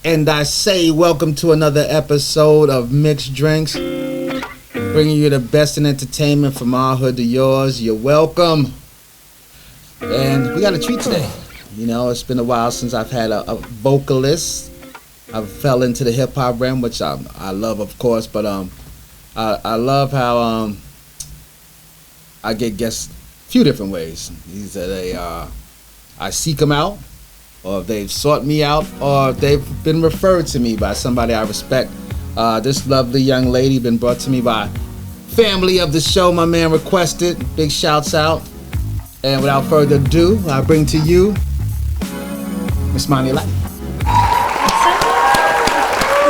And I say welcome to another episode of MixxDrinks, bringing you the best in entertainment from our hood to yours. You're welcome. And we got a treat today. You know, it's been a while since I've had a vocalist. I fell into the hip hop realm, which I love, of course, but I love how I get guests a few different ways. Either I seek them out, or if they've sought me out, or if they've been referred to me by somebody I respect. This lovely young lady been brought to me by family of the show. My man requested. Big shouts out. And without further ado, I bring to you Miss Moni Light. Thank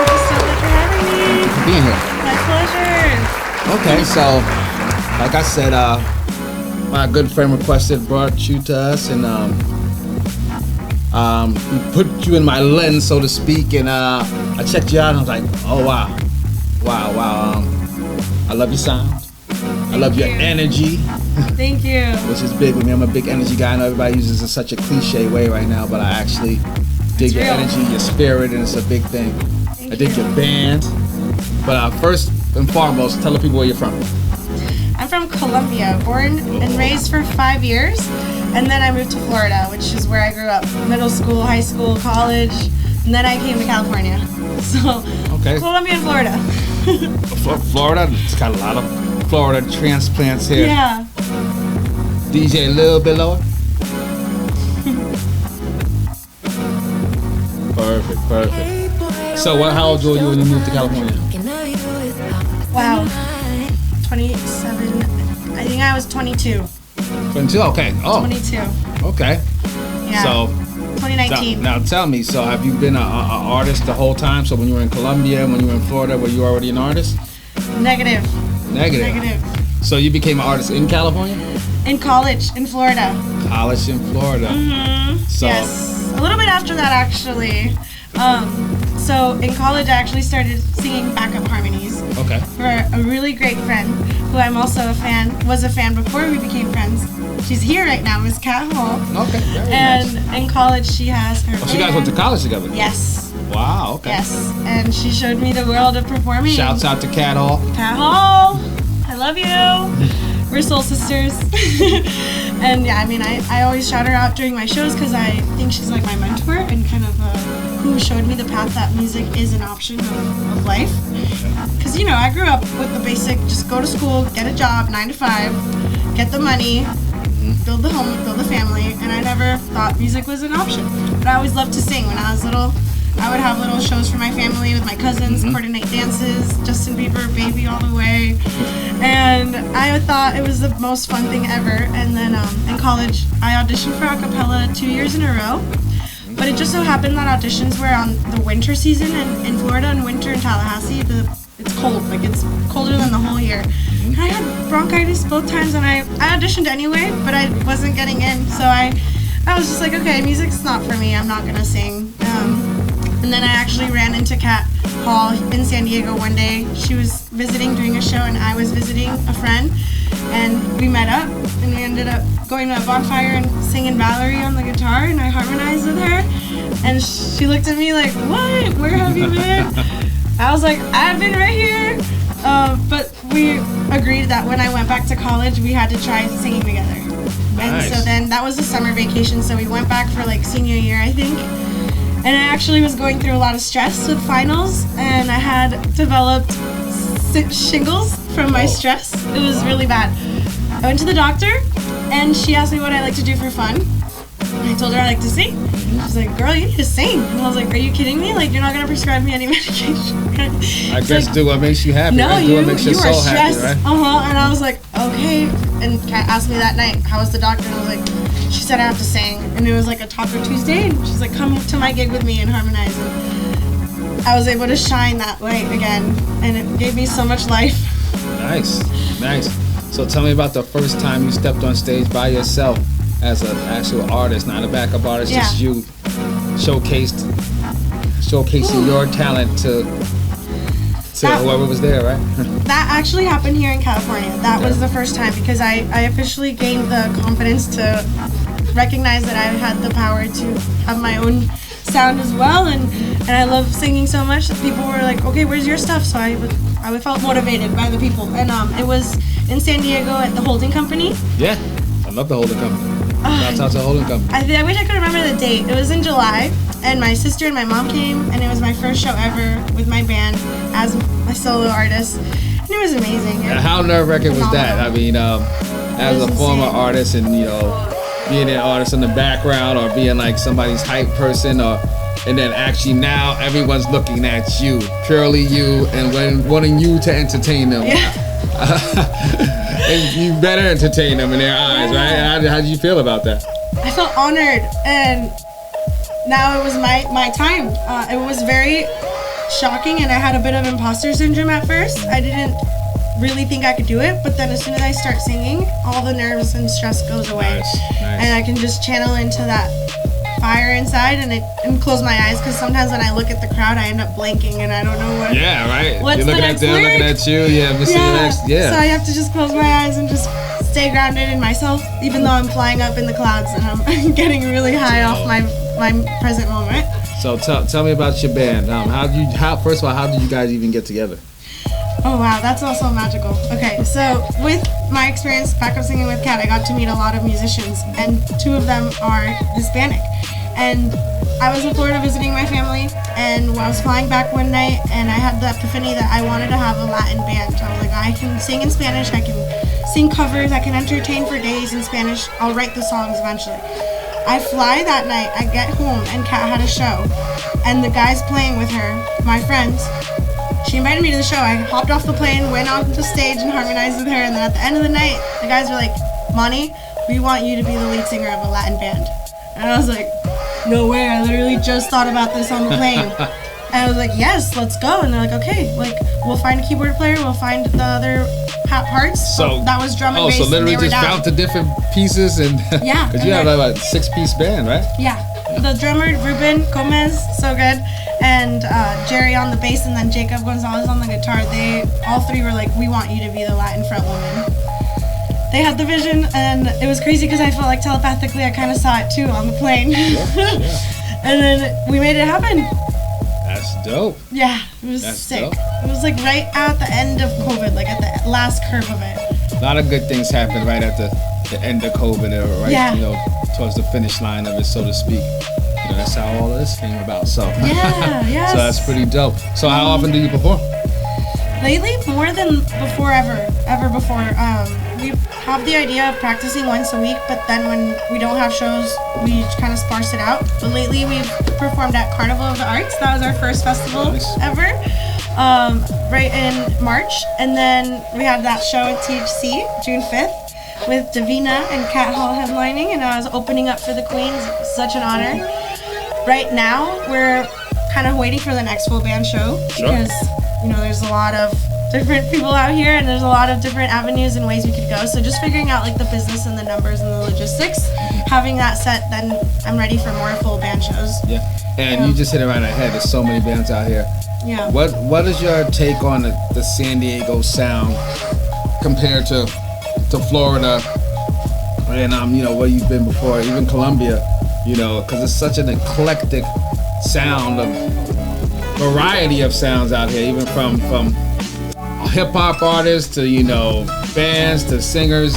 you so much for having me. Thank you for being here. My pleasure. Okay, so like I said, my good friend requested, brought you to us, and we put you in my lens, so to speak, and I checked you out, and I was like, oh wow. I love your sound. I love your energy. Thank you. Which is big with me. I'm a big energy guy. I know everybody uses it in such a cliche way right now, but I actually dig your energy, your spirit, and it's a big thing. I dig your band. But first and foremost, tell the people where you're from. I'm from Colombia, born and raised for 5 years, and then I moved to Florida, which is where I grew up. Middle school, high school, college, and then I came to California. So, okay. Colombia and Florida. Florida, it's got a lot of Florida transplants here. Yeah. DJ a little bit lower. Perfect. So how old were you when you moved to California? Wow. 27. I think I was 22. 22? Okay. Oh. 22. Okay. Yeah. So 2019. Now tell me, so have you been an artist the whole time? So when you were in Colombia, when you were in Florida, were you already an artist? Negative. So you became an artist in California? In college, in Florida. College in Florida. Mm-hmm. So, yes. A little bit after that, actually. So in college, I actually started singing backup harmonies. Okay. For a really great friend, who I'm also was a fan before we became friends. She's here right now, Miss Cat Hall. Okay. Very and nice. in college, she has her. Oh, so you guys went to college together? Yes. Wow. Okay. Yes, and she showed me the world of performing. Shouts out to Cat Hall. Cat Hall, I love you. We're soul sisters. And yeah, I mean, I always shout her out during my shows because I think she's like my mentor and kind of who showed me the path that music is an option of life. Because, you know, I grew up with the basic, just go to school, get a job, 9 to 5, get the money, build the home, build the family, and I never thought music was an option. But I always loved to sing. When I was little, I would have little shows for my family with my cousins, coordinate dances, Justin Bieber, Baby all the way. And I thought it was the most fun thing ever. And then in college, I auditioned for a cappella 2 years in a row. But it just so happened that auditions were on the winter season in Florida, and winter in Tallahassee, it's cold. Like, it's colder than the whole year. And I had bronchitis both times, and I auditioned anyway, but I wasn't getting in. So I was just like, okay, music's not for me. I'm not going to sing. And then I actually ran into Cat Hall in San Diego one day. She was visiting, doing a show, and I was visiting a friend. And we met up, and we ended up going to a bonfire and singing Valerie on the guitar, and I harmonized with her. And she looked at me like, what? Where have you been? I was like, I've been right here. But we agreed that when I went back to college, we had to try singing together. Nice. And so then that was the summer vacation, so we went back for like senior year, I think. And I actually was going through a lot of stress with finals, and I had developed shingles from my stress. It was really bad. I went to the doctor, and she asked me what I like to do for fun. And I told her I like to sing. She's like, girl, you need to sing. And I was like, are you kidding me? Like, you're not going to prescribe me any medication. I guess like, do what makes you happy. No, right? Do what makes your you are soul stressed. happy, right? And I was like, okay. And Kat asked me that night, how was the doctor? And I was like, she said I have to sing. And it was like a Taco Tuesday. And she's like, come to my gig with me and harmonize. And I was able to shine that light again. And it gave me so much life. Nice. So tell me about the first time you stepped on stage by yourself as an actual artist, not a backup artist, just you showcasing your talent to whoever was there, right? That actually happened here in California. That was the first time, because I officially gained the confidence to recognize that I had the power to have my own sound as well, and I love singing so much that people were like, okay, where's your stuff? So I felt motivated by the people, and it was in San Diego at the Holding Company. Yeah, I love the Holding Company. That's out to Holding Company. I wish I could remember the date. It was in July, and my sister and my mom came, and it was my first show ever with my band as my solo artist, and it was amazing. How nerve-wracking was that? I mean, as a former artist, and being an artist in the background, or being like somebody's hype person, and then actually now everyone's looking at you, purely you, and wanting you to entertain them. Yeah. And you better entertain them in their eyes, right? How did you feel about that? I felt honored, and now it was my time. It was very shocking, and I had a bit of imposter syndrome at first. I didn't really think I could do it, but then as soon as I start singing, all the nerves and stress goes away. Nice. And I can just channel into that fire inside and close my eyes, because sometimes when I look at the crowd, I end up blanking and I don't know what. Yeah, right. What's You're looking at them, looking at you. Yeah, missing the next. Yeah. So I have to just close my eyes and just stay grounded in myself, even though I'm flying up in the clouds and I'm getting really high off my present moment. So tell me about your band. First of all, how did you guys even get together? Oh wow, that's also magical. Okay, so with my experience backup singing with Kat, I got to meet a lot of musicians, and 2 of them are Hispanic. And I was in Florida visiting my family, and I was flying back one night, and I had the epiphany that I wanted to have a Latin band. I was like, I can sing in Spanish, I can sing covers, I can entertain for days in Spanish, I'll write the songs eventually. I fly that night, I get home, and Kat had a show, and the guys playing with her, my friends, she invited me to the show. I hopped off the plane, went on the stage and harmonized with her, and then at the end of the night, the guys were like, Moni, we want you to be the lead singer of a Latin band. And I was like, no way, I literally just thought about this on the plane. And I was like, yes, let's go. And they're like, okay, like, we'll find a keyboard player, we'll find the other parts. So that was drum and bass. So literally just bounce to different pieces and yeah. Because you have like a 6-piece band, right? Yeah. The drummer, Ruben Gomez, so good. And Jerry on the bass, and then Jacob Gonzalez on the guitar. They all 3 were like, we want you to be the Latin front woman. They had the vision, and it was crazy because I felt like telepathically I kind of saw it too on the plane. Yeah. And then we made it happen. That's dope. Yeah, it was sick. Dope. It was like right at the end of COVID, like at the last curve of it. A lot of good things happened right at the end of COVID era, right? Yeah. Towards the finish line of it, so to speak. That's how all of this came about. So yeah, yes. So that's pretty dope. So how often do you perform? Lately, more than before, ever before. We have the idea of practicing once a week, but then when we don't have shows, we kind of sparse it out. But lately, we've performed at Carnival of the Arts. That was our first festival ever, right in March. And then we had that show at THC, June 5th, with Davina and Cat Hall headlining, and I was opening up for the Queens. Such an honor. Right now, we're kind of waiting for the next full band show because, there's a lot of different people out here, and there's a lot of different avenues and ways we could go. So just figuring out like the business and the numbers and the logistics, having that set, then I'm ready for more full band shows. Yeah, and you just hit it right on the head. There's so many bands out here. Yeah. What is your take on the San Diego sound compared to Florida and where you've been before, even Colombia? Because it's such an eclectic sound, of variety of sounds out here, even from hip hop artists to bands to singers.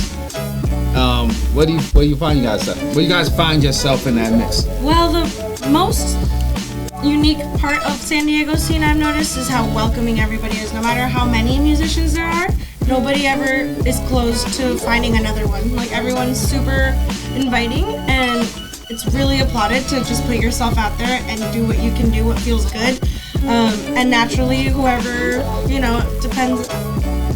Where do you find yourself? Where you guys find yourself in that mix? Well, the most unique part of San Diego scene I've noticed is how welcoming everybody is. No matter how many musicians there are, nobody ever is closed to finding another one. Like, everyone's super inviting, and it's really applauded to just put yourself out there and do what you can do, what feels good. And naturally, whoever, depends,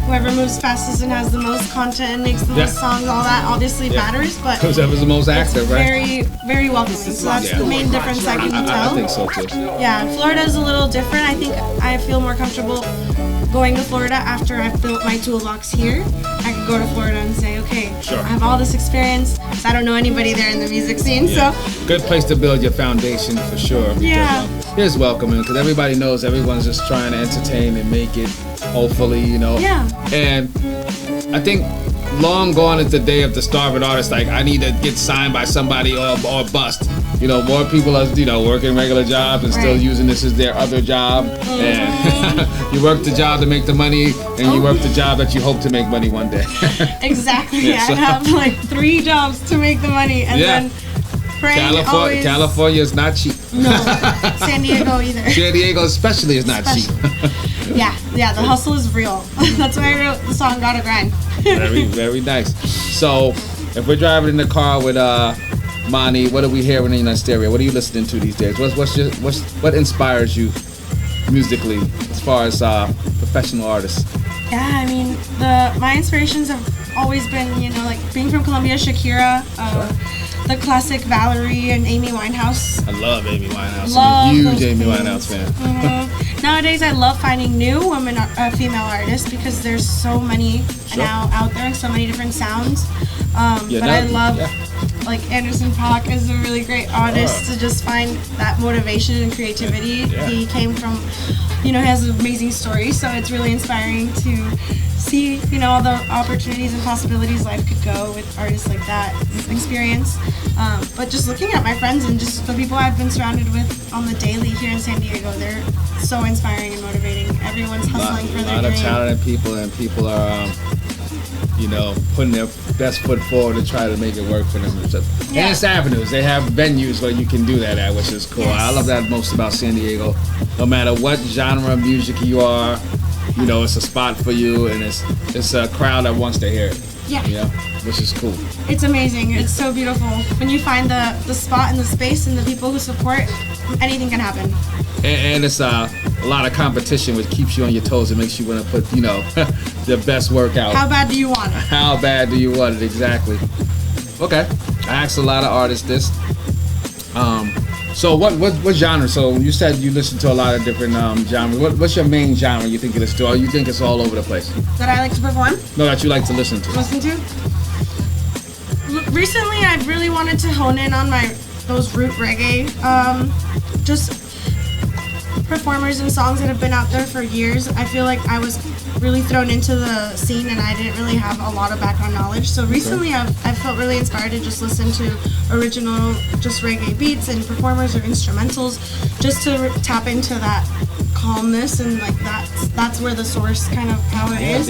whoever moves fastest and has the most content and makes the most songs, all that obviously matters. But whoever's the most active, right? Very, very welcoming. So that's the main difference I can tell. I think so too. Yeah, Florida's a little different. I think I feel more comfortable going to Florida after I've built my toolbox here. I could go to Florida and say, okay, I have all this experience. I don't know anybody there in the music scene, so. Good place to build your foundation for sure. Because, it's welcoming, because everybody knows everyone's just trying to entertain and make it, hopefully, Yeah. And I think long gone is the day of the starving artist, like, I need to get signed by somebody or bust. more people are, working regular jobs and still Right. using this as their other job. And you work the job to make the money, and you work the job that you hope to make money one day. Exactly. Yeah, so- I have like 3 jobs to make the money, and Yeah. then praying always. California is not cheap. No, San Diego either. San Diego especially is not cheap. Yeah, the hustle is real. That's why I wrote the song "Gotta Grind." Very, very nice. So, if we're driving in the car with Moni, what are we hearing in your stereo? What are you listening to these days? What inspires you musically as far as professional artists? Yeah, I mean, my inspirations have always been, like being from Colombia, Shakira, the classic Valerie and Amy Winehouse. I love Amy Winehouse. Love I'm a huge those Amy queens. Winehouse fan. Nowadays, I love finding new female artists because there's so many now out there, so many different sounds. I love like Anderson .Paak is a really great artist to just find that motivation and creativity. Yeah. He came from, he has an amazing story, so it's really inspiring to see, all the opportunities and possibilities life could go with artists like that experience. But just looking at my friends and just the people I've been surrounded with on the daily here in San Diego, they're so inspiring and motivating. Everyone's hustling for A their lot of dream. talented people, and people are, putting their best foot forward to try to make it work for them. And it's avenues. They have venues where you can do that at, which is cool. Yes. I love that most about San Diego. No matter what genre of music you are, it's a spot for you, and it's a crowd that wants to hear it. Yeah. Which is cool. It's amazing. It's so beautiful. When you find the spot and the space and the people who support, anything can happen. And it's a lot of competition, which keeps you on your toes. It makes you want to put, the best work out. How bad do you want it? How bad do you want it? Exactly. Okay. I asked a lot of artists this. So what genre? So you said you listen to a lot of different genres. What's your main genre you think you listen to? Or you think it's all over the place? That I like to perform? No, that you like to listen to. Listen to? Recently, I've really wanted to hone in on those root reggae, just performers and songs that have been out there for years. I feel like I was really thrown into the scene and I didn't really have a lot of background knowledge. So recently I've felt really inspired to just listen to original just reggae beats and performers or instrumentals just to tap into that calmness and like that's where the source kind of how it is.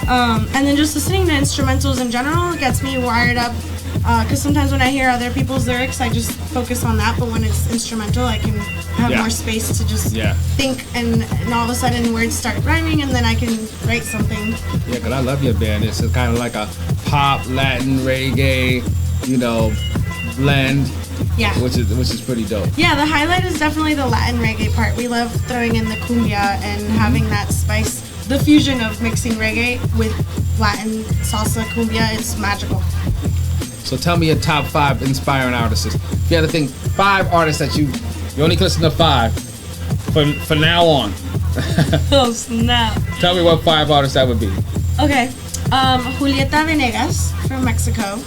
And then just listening to instrumentals in general gets me wired up. Because sometimes when I hear other people's lyrics, I just focus on that. But when it's instrumental, I can have more space to just think, and all of a sudden words start rhyming, and then I can write something. Yeah, because I love your band. It's kind of like a pop, Latin, reggae, blend. Yeah. Which is pretty dope. Yeah, the highlight is definitely the Latin reggae part. We love throwing in the cumbia and having that spice. The fusion of mixing reggae with Latin salsa cumbia is magical. So tell me your top 5 inspiring artists. If you had to think 5 artists that you only can listen to 5 for now on. Oh snap. Tell me what 5 artists that would be. Okay. Julieta Venegas from Mexico.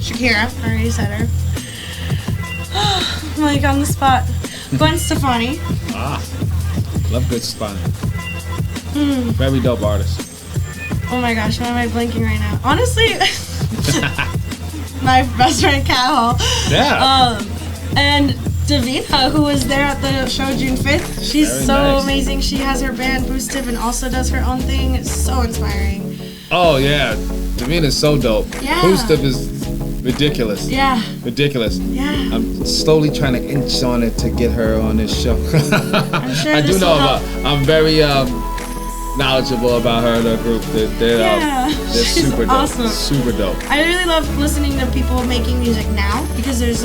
Shakira, I already said her. I'm like on the spot. Gwen Stefani. Love good spot. Very dope artist. Oh my gosh, why am I blinking right now? Honestly, my best friend Cat Hall. Yeah. And Davina, who was there at the show June 5th. She's Very so nice. amazing. She has her band Boosted and also does her own thing. It's so inspiring. Oh yeah, Davina's so dope. Yeah. Boosted is ridiculous. Yeah. Ridiculous. Yeah. I'm slowly trying to inch on it to get her on this show. I'm sure I do this know will about. help. I'm very knowledgeable about her and her group. They're she's super dope. awesome. Super dope. I really love listening to people making music now because there's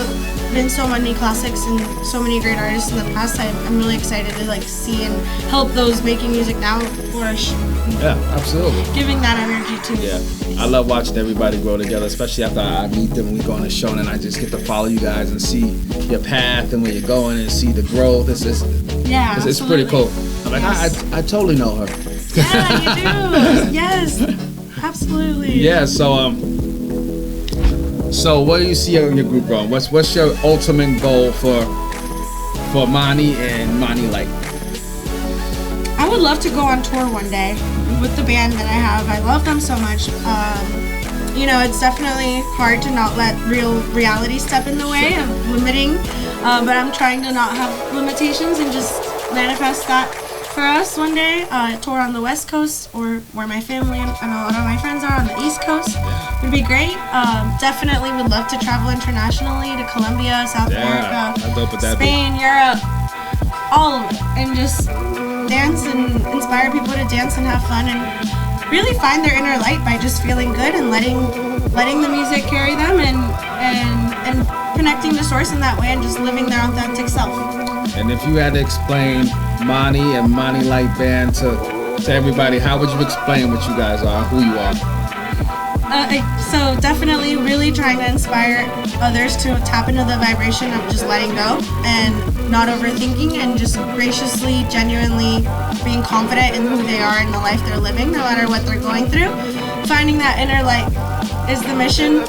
been so many classics and so many great artists in the past. I'm really excited to see and help those making music now flourish. Yeah, absolutely. Giving that energy too. Yeah, I love watching everybody grow together, especially after I meet them and we go on the show, and then I just get to follow you guys and see your path and where you're going and see the growth. It's pretty cool. I'm like, Yes. I totally know her. Yeah, you do. Yes, absolutely. Yeah, so what do you see in your group going? What's your ultimate goal for Moni and Moni Light? I would love to go on tour one day with the band that I have. I love them so much. you know, it's definitely hard to not let reality step in the way of limiting, but I'm trying to not have limitations and just manifest that for us one day. Tour on the West Coast, or where my family and a lot of my friends are on the East Coast would be great. Definitely would love to travel internationally to Colombia, South America, Spain, Europe, all of it, and just dance and inspire people to dance and have fun and really find their inner light by just feeling good and letting the music carry them and connecting to source in that way and just living their authentic self. And if you had to explain Moni and Moni Light Band to everybody, how would you explain what you guys are, who you are? So definitely really trying to inspire others to tap into the vibration of just letting go and not overthinking, and just graciously, genuinely being confident in who they are and the life they're living, no matter what they're going through. Finding that inner light is the mission.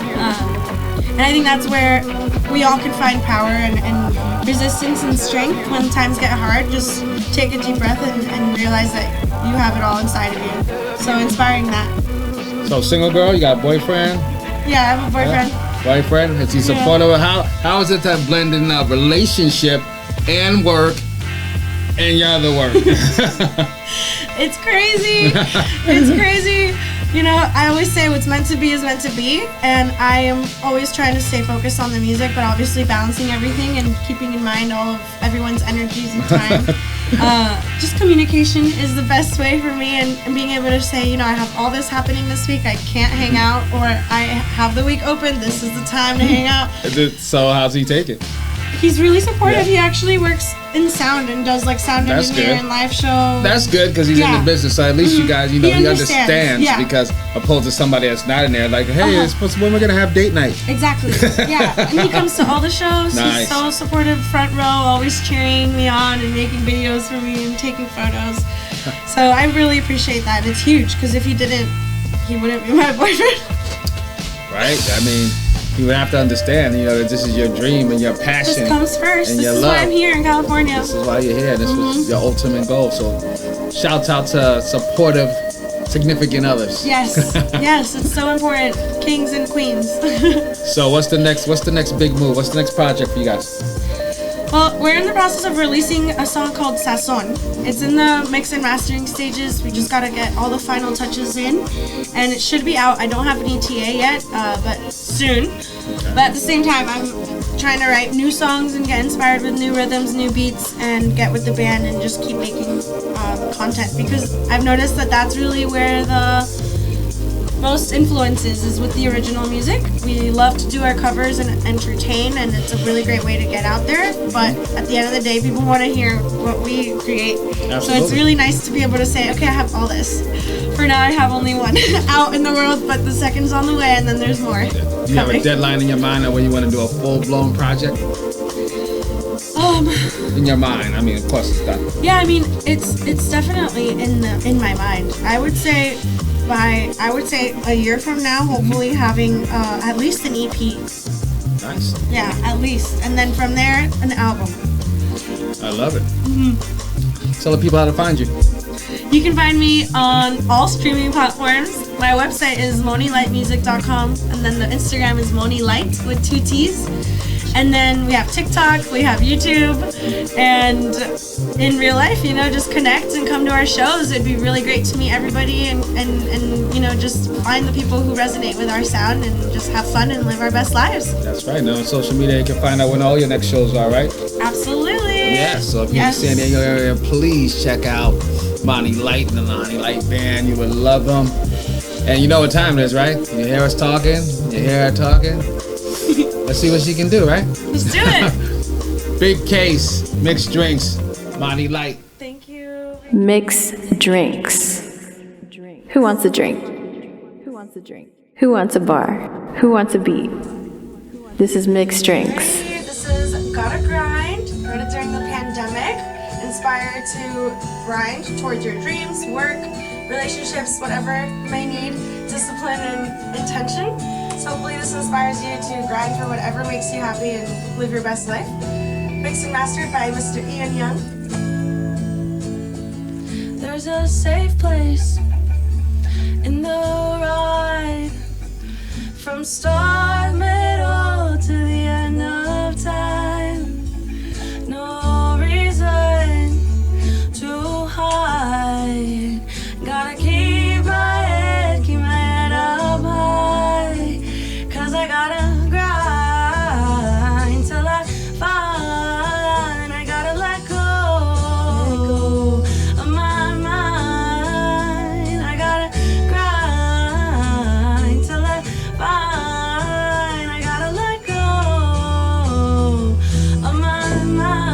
And I think that's where we all can find power and resistance and strength when times get hard. Just take a deep breath and realize that you have it all inside of you. So inspiring that. So single girl, you got a boyfriend? Yeah, I have a boyfriend. Yeah. Boyfriend? Is he supportive? How is it that blending a relationship and work and your other work? It's crazy. It's crazy. You know, I always say what's meant to be is meant to be, and I am always trying to stay focused on the music, but obviously balancing everything and keeping in mind all of everyone's energies and time. Just communication is the best way for me, and being able to say, you know, I have all this happening this week, I can't hang out, or I have the week open, this is the time to hang out. So how's he take it? He's really supportive. He actually works in sound and does like sound engineer and live show. That's good because he's in the business. So at least you guys, you know, he understands because opposed to somebody that's not in there, like, hey, it's supposed to, when we're gonna have date night. Exactly. Yeah, and he comes to all the shows. Nice. He's so supportive, front row, always cheering me on and making videos for me and taking photos. So I really appreciate that. It's huge because if he didn't, he wouldn't be my boyfriend. Right. I mean, you would have to understand, you know, that this is your dream and your passion. This comes first. And this your is love. why I'm here in California. This is why you're here. This was your ultimate goal. So, shouts out to supportive, significant others. Yes, yes, it's so important. Kings and queens. So, what's the next big move? What's the next project for you guys? Well, we're in the process of releasing a song called Sazon. It's in the mix and mastering stages. We just gotta get all the final touches in, and it should be out. I don't have an ETA yet, but soon. But at the same time, I'm trying to write new songs and get inspired with new rhythms, new beats, and get with the band and just keep making content, because I've noticed that that's really where the most influences is with the original music. We love to do our covers and entertain, and it's a really great way to get out there, but at the end of the day, people want to hear what we create. Absolutely. So it's really nice to be able to say, okay, I have all this. For now, I have only one out in the world, but the second's on the way, and then there's more. Do you have a deadline in your mind of when you want to do a full-blown project? In your mind, I mean, of course it's done. Yeah, I mean, it's definitely in my mind. I would say a year from now, hopefully having at least an EP. Nice. Yeah, at least, and then from there, an album. I love it. Tell the people how to find you. You can find me on all streaming platforms. My website is monilightmusic.com, and then the Instagram is Moni Light with 2 T's. And then we have TikTok, we have YouTube, and in real life, you know, just connect and come to our shows. It'd be really great to meet everybody and you know, just find the people who resonate with our sound and just have fun and live our best lives. That's right. Now on social media, you can find out when all your next shows are, right? Absolutely. Yeah, so if you're in the San Diego area, please check out Moni Light and the Moni Light Band. You would love them. And you know what time it is, right? You hear us talking, you hear her talking. Let's see what she can do, right? Let's do it. Big case, MixxDrinks, Moni Light. Thank you. MixxDrinks. Who wants a drink? Who wants a drink? Who wants a bar? Who wants a beat? This is MixxDrinks. Hey, this is Gotta Grind. Wrote it during the pandemic. Inspired to grind towards your dreams, work, relationships, whatever you may need, discipline and intention. So hopefully this inspires you to grind for whatever makes you happy and live your best life. Mixed and mastered by Mr. Ian Young. There's a safe place in the ride. from start, middle to the end of time. No reason to hide. Gotta keep my head up high. 'Cause I gotta grind till I find. I gotta let go of my mind. I gotta grind till I find. I gotta let go of my mind.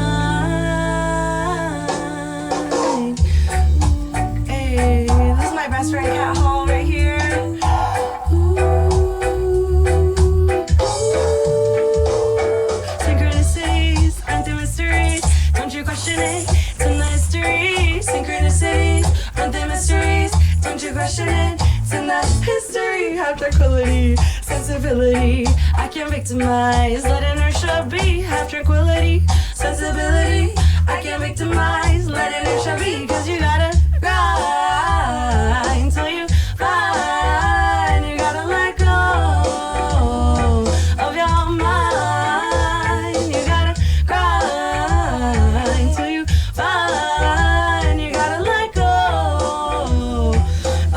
Hey, this is my best friend Cat Hall right here. Synchronicities aren't the mysteries. Don't you question it? It's in the history. Synchronicities aren't the mysteries. Don't you question it? It's in the history. Have tranquility, sensibility. I can't victimize. Let inertia be. Have tranquility, sensibility. I can't victimize. Let inertia be. 'Cause you gotta grind till you find. You gotta let go of your mind. You gotta grind till you find. You gotta let go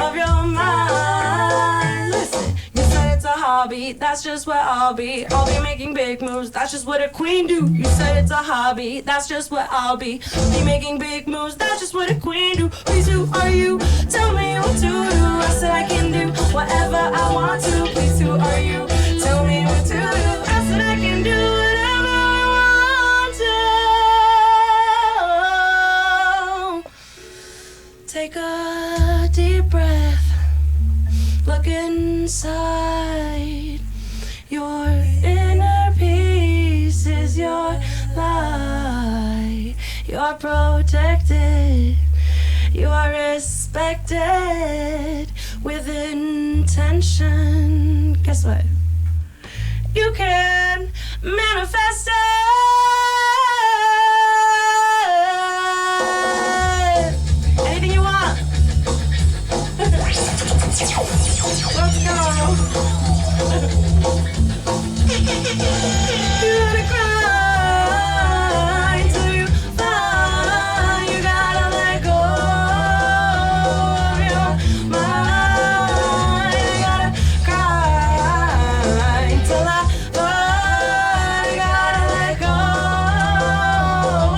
of your mind. Listen, you said it's a hobby, that's just what I'll be. I'll be making big moves, that's just what a queen do. You said it's a hobby, that's just what I'll be. Be making big moves, that's just what a queen do. Please, who are you? Tell me what to do. I said I can do whatever I want to. Please, who are you? Tell me what to do. I said I can do whatever I want to. Take a deep breath. Look inside. Your inner peace is your light. You're protected. You are respected with intention. Guess what? You can manifest it. Anything you want. Let's go. You gotta cry till you find. You gotta let go of your mind. You gotta cry till I find. You gotta let go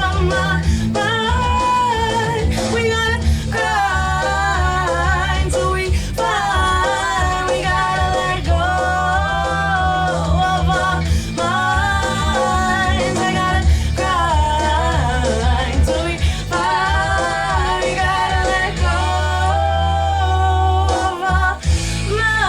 of my mind. We gotta cry till we find. We gotta let go of our minds. I gotta cry till we find. We gotta let go of our minds.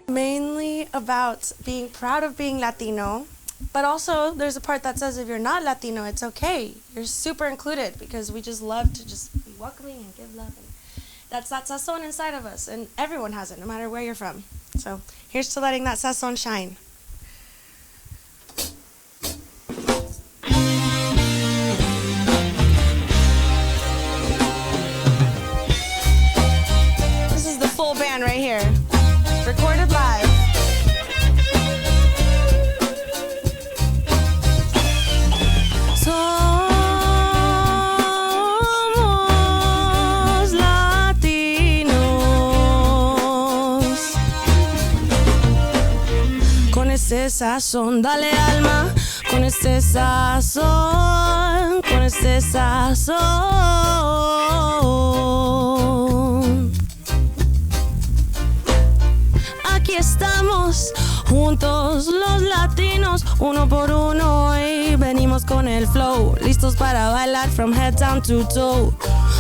Mainly about being proud of being Latino, but also there's a part that says if you're not Latino, it's okay. You're super included because we just love to just be welcoming and give love. And that's that sazon inside of us, and everyone has it, no matter where you're from. So here's to letting that sazon shine. This is the full band right here, recorded live. Somos latinos. Con este sazón, dale alma. Con este sazón, con este sazón. Aquí estamos, juntos los latinos, uno por uno, y venimos con el flow, listos para bailar from head down to toe.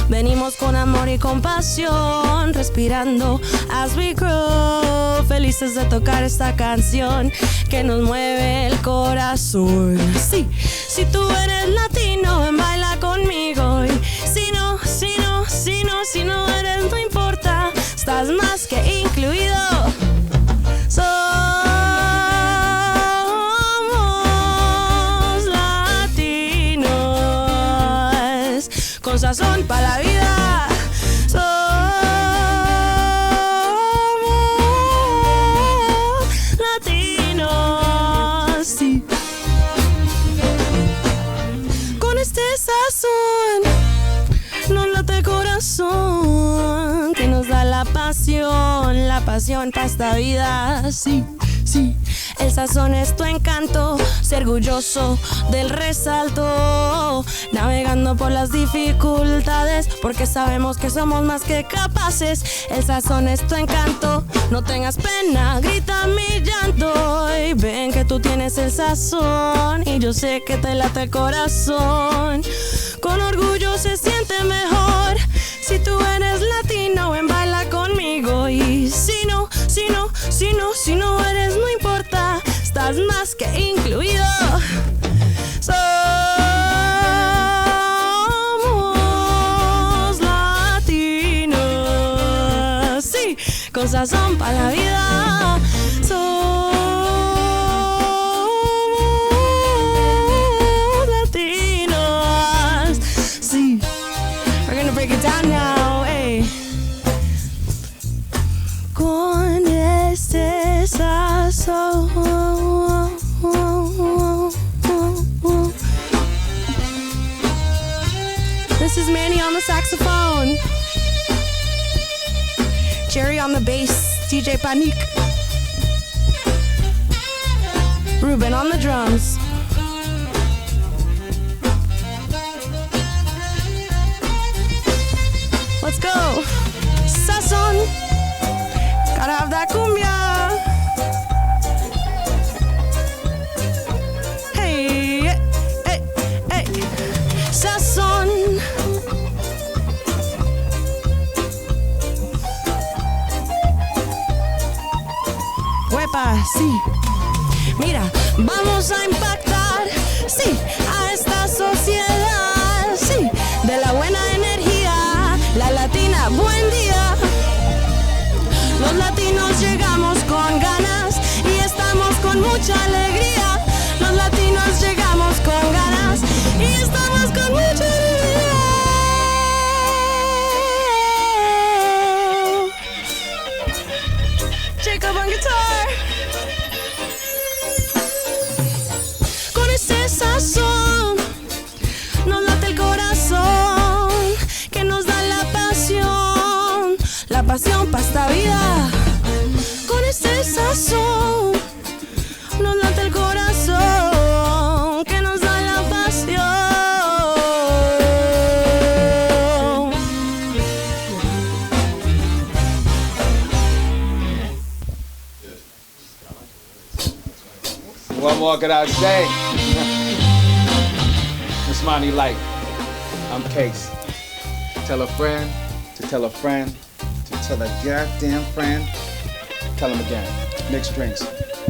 Venimos con amor y compasión, respirando as we grow, felices de tocar esta canción que nos mueve el corazón. Sí, si tú eres latino, ven baila conmigo, y si no, si no, si no, si no eres, no importa, estás más que incluido. Somos latinos. con sazón para la vida. Somos latinos, sí. Con este sazón nos late el corazón, que nos da la pasión para esta vida, sí, sí. El sazón es tu encanto, ser orgulloso del resalto, navegando por las dificultades, porque sabemos que somos más que capaces. El sazón es tu encanto, no tengas pena, grita mi llanto, y ven que tú tienes el sazón, y yo sé que te late el corazón. Con orgullo se siente mejor, si tú eres latino, ven baila conmigo, y si no eres, no importa, estás más que incluido. Somos latinos, sí, con sazón para la vida. Somos latinos, sí. We're gonna break it down now, hey. Con este sazón. This is Manny on the saxophone, Jerry on the bass, DJ Panic, Ruben on the drums. Let's go. Sazón, gotta have that cumbia. Hey, hey, hey. Sazón. Huepa, sí. Mira, vamos a impactar, sí, a esta sociedad, sí, de la buena energía, la latina, buen día. Los latinos llegamos con ganas y estamos con mucha alegría. Los latinos llegamos con ganas y estamos con mucha alegría. Jacob on guitar. Con este sazón nos late el corazón, que nos da la pasión para esta vida. Con este sazón nos late el corazón, que nos da la pasión. What more could I say? It's Moni Light. I'm Case. Tell a friend to tell a friend to tell a goddamn friend. Tell them again. MixxDrinks.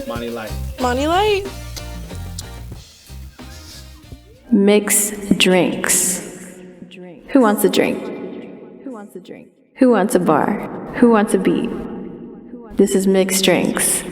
Moni Light. Moni Light. MixxDrinks. Who wants a drink? Who wants a drink? Who wants a bar? Who wants a beat? This is MixxDrinks.